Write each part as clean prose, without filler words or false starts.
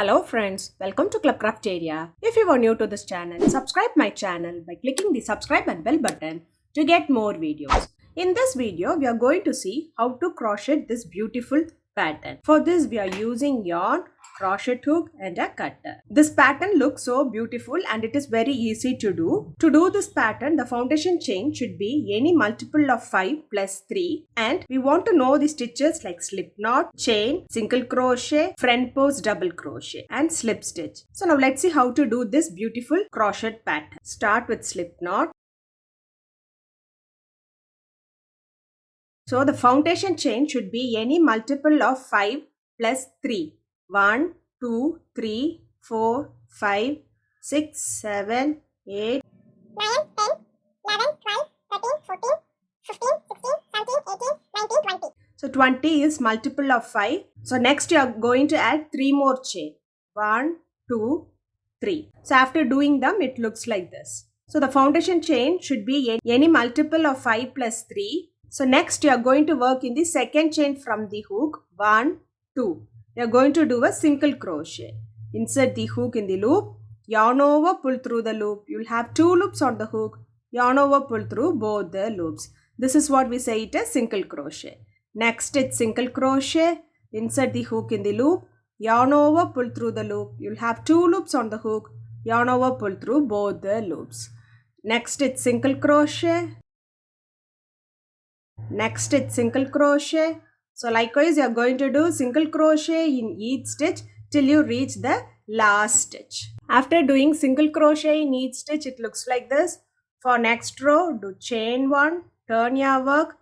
Hello friends, welcome to Club Crafteria. If you are new to this channel, subscribe my channel by clicking the subscribe and bell button to get more videos. In this video, we are going to see how to crochet this beautiful pattern. For this, we are using yarn, crochet hook and a cutter. This pattern looks so beautiful and it is very easy to do. To do this pattern, the foundation chain should be any multiple of 5 plus 3 and we want to know the stitches like slip knot, chain, single crochet, front post double crochet and slip stitch. So now let's see how to do this beautiful crochet pattern. Start with slip knot. So the foundation chain should be any multiple of 5 plus 3. 1, 2, 3, 4, 5, 6, 7, 8, 9, 10, 11, 12, 13, 14, 15, 16, 17, 18, 19, 20. So 20 is multiple of 5. So next you are going to add 3 more chain. 1, 2, 3. So after doing them, it looks like this. So the foundation chain should be any multiple of 5 plus 3. So next you are going to work in the second chain from the hook. 1, 2. You are going to do a single crochet. Insert the hook in the loop. Yarn over, pull through the loop. You will have 2 loops on the hook. Yarn over, pull through both the loops. This is what we say it as single crochet. Next it's single crochet. Insert the hook in the loop. Yarn over, pull through the loop. You will have 2 loops on the hook. Yarn over, pull through both the loops. Next it's single crochet. Next it's single crochet. So likewise you are going to do single crochet in each stitch till you reach the last stitch. After doing single crochet in each stitch, it looks like this. For next row, do chain 1, turn your work,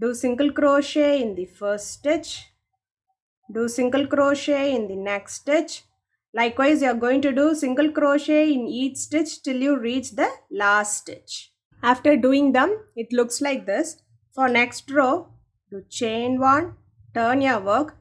do single crochet in the first stitch, do single crochet in the next stitch. Likewise you are going to do single crochet in each stitch till you reach the last stitch. After doing them, it looks like this. For next row, do chain 1, turn your work,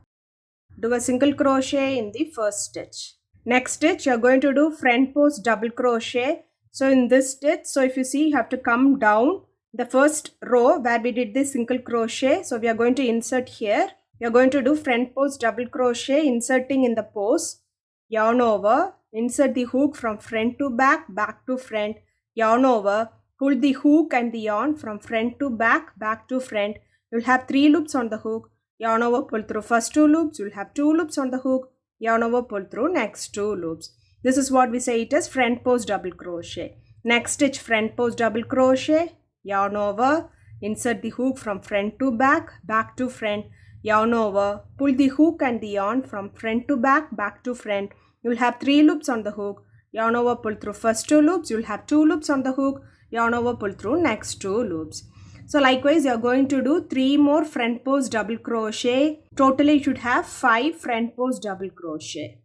do a single crochet in the first stitch. Next stitch, you are going to do front post double crochet. So in this stitch, so if you see, you have to come down the first row where we did this single crochet. So we are going to insert here. You are going to do front post double crochet, inserting in the post, yarn over, insert the hook from front to back, back to front, yarn over, pull the hook and the yarn from front to back, back to front. You'll have 3 loops on the hook, yarn over, pull through first 2 loops. You'll have 2 loops on the hook, yarn over, pull through next 2 loops. This is what we say it as front post double crochet. Next stitch, front post double crochet, yarn over, insert the hook from front to back, back to front, yarn over, pull the hook and the yarn from front to back, back to front. You'll have 3 loops on the hook, yarn over, pull through first 2 loops. You'll have 2 loops on the hook, yarn over, pull through next 2 loops. So likewise you are going to do 3 more front post double crochet. Totally you should have 5 front post double crochet.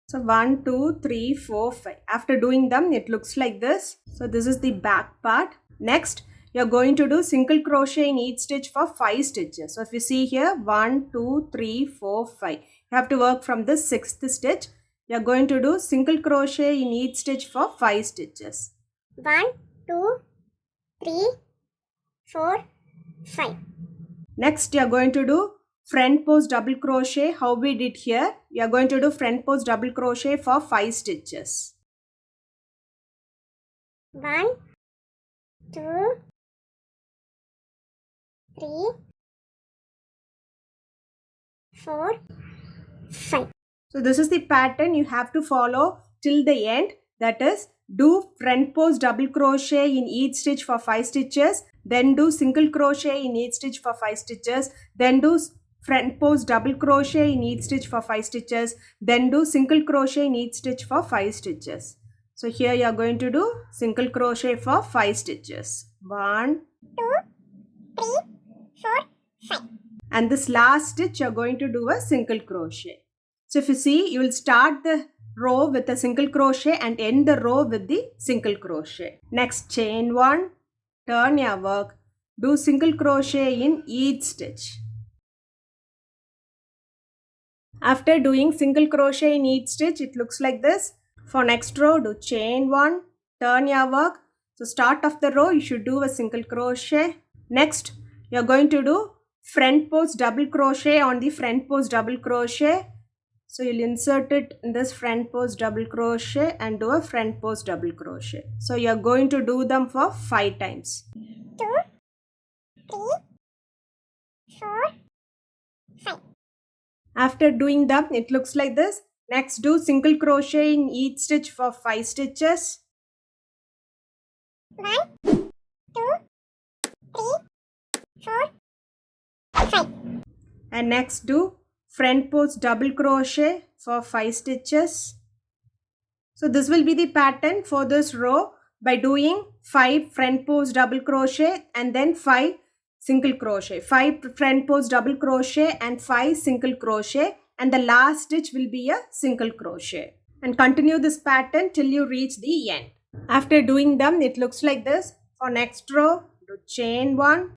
So 1, 2, 3, 4, 5. After doing them, it looks like this. So this is the back part. Next, you are going to do single crochet in each stitch for 5 stitches. So if you see here, 1, 2, 3, 4, 5. You have to work from the 6th stitch. You are going to do single crochet in each stitch for 5 stitches. 1, 2, 3, 4, 5. Next, you are going to do front post double crochet. How we did here, you are going to do front post double crochet for 5 stitches. 1, 2, 3, 4, 5. So this is the pattern you have to follow till the end. That is, do front post double crochet in each stitch for 5 stitches. Then do single crochet in each stitch for 5 stitches. Then do front post double crochet in each stitch for 5 stitches. Then do single crochet in each stitch for 5 stitches. So here you are going to do single crochet for 5 stitches. 1, 2, 3, 4, 5. And this last stitch you are going to do a single crochet. So if you see, you will start the row with a single crochet and end the row with the single crochet. Next, chain 1, turn your work, do single crochet in each stitch. After doing single crochet in each stitch, it looks like this. For next row, do chain 1, turn your work. So start of the row, you should do a single crochet. Next, you are going to do front post double crochet on the front post double crochet. So you'll insert it in this front post double crochet and do a front post double crochet. So you're going to do them for 5 times. 2, 3, 4, 5. After doing them, it looks like this. Next, do single crochet in each stitch for 5 stitches. 1, 2, 3, 4, 5. And next, do front post double crochet for 5 stitches. So this will be the pattern for this row by doing 5 front post double crochet and then 5 single crochet. 5 front post double crochet and 5 single crochet, and the last stitch will be a single crochet. And continue this pattern till you reach the end. After doing them, it looks like this. For next row, do chain 1,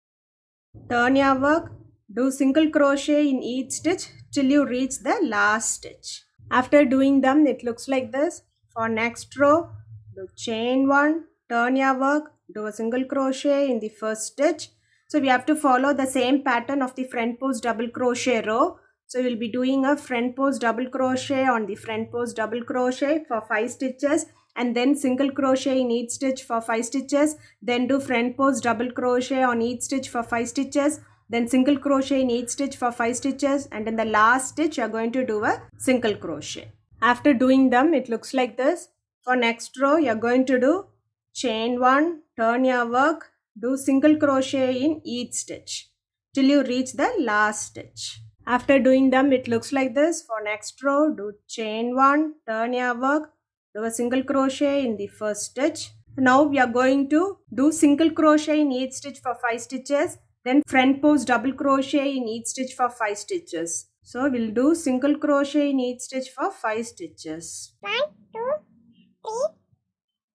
turn your work, do single crochet in each stitch till you reach the last stitch. After doing them, it looks like this. For next row, do chain 1, turn your work, do a single crochet in the first stitch. So we have to follow the same pattern of the front post double crochet row. So we'll be doing a front post double crochet on the front post double crochet for 5 stitches, and then single crochet in each stitch for 5 stitches, then do front post double crochet on each stitch for 5 stitches, then single crochet in each stitch for 5 stitches, and in the last stitch you are going to do a single crochet. After doing them, it looks like this. For next row, you are going to do chain 1, turn your work, do single crochet in each stitch till you reach the last stitch. After doing them, it looks like this. For next row, do chain 1, turn your work, do a single crochet in the first stitch. Now we are going to do single crochet in each stitch for 5 stitches, then front post double crochet in each stitch for 5 stitches. So we'll do single crochet in each stitch for 5 stitches. 1, 2,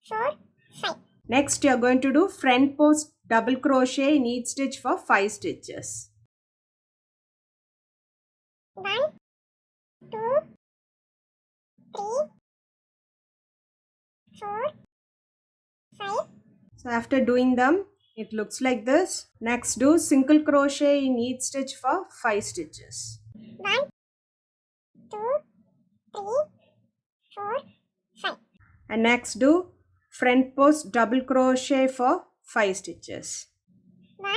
3, 4, 5. Next, you are going to do front post double crochet in each stitch for 5 stitches. 1, 2, 3, 4, 5. So after doing them, it looks like this. Next, do single crochet in each stitch for 5 stitches. 1, 2, 3, 4, 5. And next, do front post double crochet for 5 stitches. 1,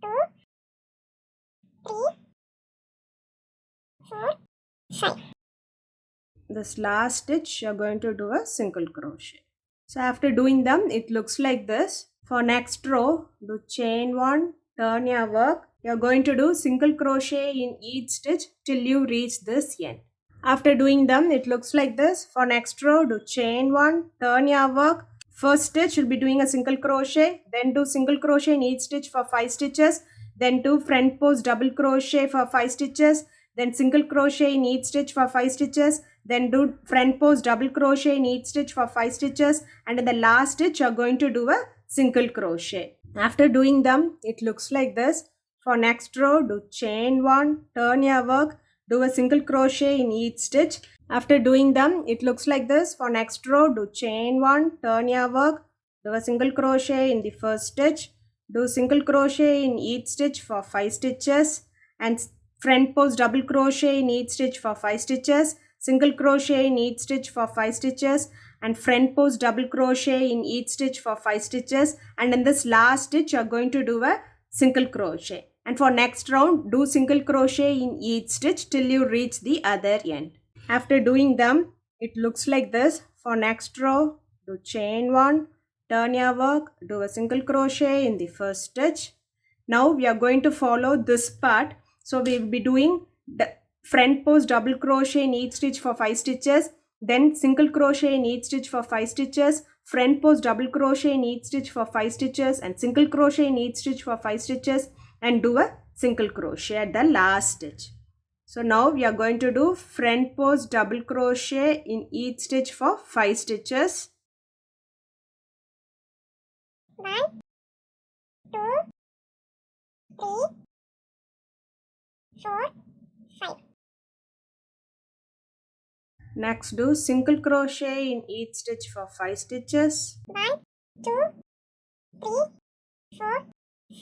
2, 3, 4, 5. This last stitch, you are going to do a single crochet. So after doing them, it looks like this. For next row, do chain 1, turn your work. You are going to do single crochet in each stitch till you reach this end. After doing them, it looks like this. For next row, do chain 1, turn your work. First stitch, you'll be doing a single crochet, then do single crochet in each stitch for 5 stitches, then do front post double crochet for 5 stitches, then single crochet in each stitch for 5 stitches, then do front post double crochet in each stitch for 5 stitches, and in the last stitch you are going to do a single crochet. After doing them, it looks like this. For next row, do chain 1, turn your work, do a single crochet in each stitch. After doing them, it looks like this. For next row, do chain 1, turn your work, do a single crochet in the first stitch, do single crochet in each stitch for 5 stitches, and front post double crochet in each stitch for 5 stitches, single crochet in each stitch for 5 stitches, and front post double crochet in each stitch for 5 stitches, and in this last stitch you are going to do a single crochet. And for next round, do single crochet in each stitch till you reach the other end. After doing them, it looks like this. For next row, do chain 1, turn your work, do a single crochet in the first stitch. Now we are going to follow this part. So we will be doing the front post double crochet in each stitch for 5 stitches, then single crochet in each stitch for 5 stitches, front post double crochet in each stitch for 5 stitches, and single crochet in each stitch for 5 stitches, and do a single crochet at the last stitch. So now we are going to do front post double crochet in each stitch for 5 stitches. 1, 2, 3, 4, 5. Next, do single crochet in each stitch for 5 stitches. 1, 2, 3, 4,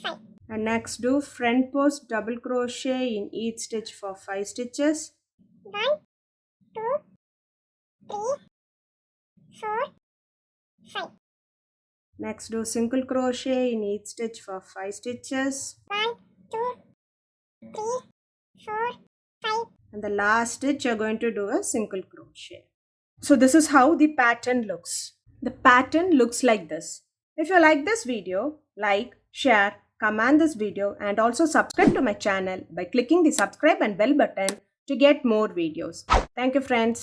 5. And next do front post double crochet in each stitch for 5 stitches. 1, 2, 3, 4, 5. Next do single crochet in each stitch for 5 stitches. 1, 2, 3, 4, 5. And the last stitch you're going to do a single crochet. So this is how the pattern looks. The pattern looks like this. If you like this video, like, share, comment this video and also subscribe to my channel by clicking the subscribe and bell button to get more videos. Thank you friends.